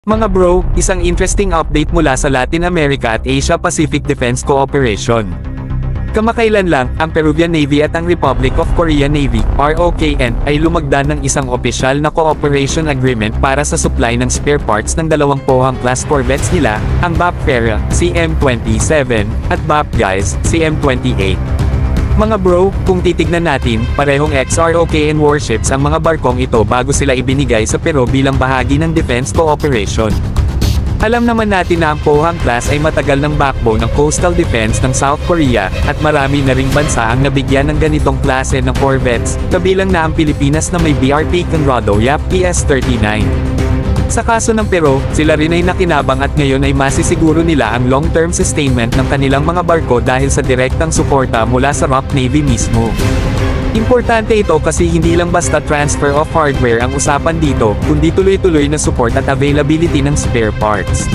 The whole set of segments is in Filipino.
Mga bro, isang interesting update mula sa Latin America at Asia Pacific Defense Cooperation. Kamakailan lang, ang Peruvian Navy at ang Republic of Korea Navy, ROKN, ay lumagda ng isang opisyal na cooperation agreement para sa supply ng spare parts ng dalawang Pohang-class corvettes nila, ang BAP Pera, CM-27, at BAP Guys, CM-28. Mga bro, kung titignan natin, parehong ex-ROKN warships ang mga barkong ito bago sila ibinigay sa Peru bilang bahagi ng defense cooperation. Alam naman natin na ang Pohang-class ay matagal ng backbone ng coastal defense ng South Korea, at marami na ring bansa ang nabigyan ng ganitong klase ng corvettes, kabilang na ang Pilipinas na may BRP Conrado Yap PS-39. Sa kaso ng Peru, sila rin ay nakinabang at ngayon ay masisiguro nila ang long-term sustainment ng kanilang mga barko dahil sa direktang suporta mula sa ROK Navy mismo. Importante ito kasi hindi lang basta transfer of hardware ang usapan dito, kundi tuloy-tuloy na support at availability ng spare parts.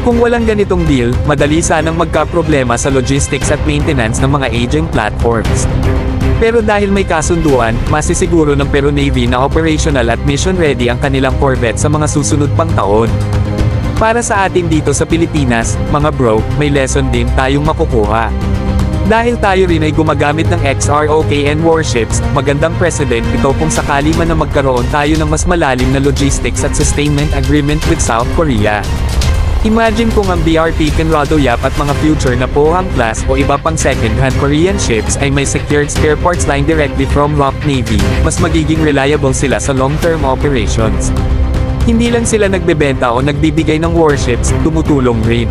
Kung walang ganitong deal, madali sanang magka-problema sa logistics at maintenance ng mga aging platforms. Pero dahil may kasunduan, masisiguro ng Peru Navy na operational at mission ready ang kanilang corvette sa mga susunod pang taon. Para sa atin dito sa Pilipinas, mga bro, may lesson din tayong makukuha. Dahil tayo rin ay gumagamit ng ex-ROKN warships, magandang precedent ito kung sakali man na magkaroon tayo ng mas malalim na logistics at sustainment agreement with South Korea. Imagine kung ang BRP Conrado Yap at mga future na Pohang-class o iba pang second-hand Korean ships ay may secured spare parts line directly from ROK Navy, mas magiging reliable sila sa long-term operations. Hindi lang sila nagbebenta o nagbibigay ng warships, tumutulong rin.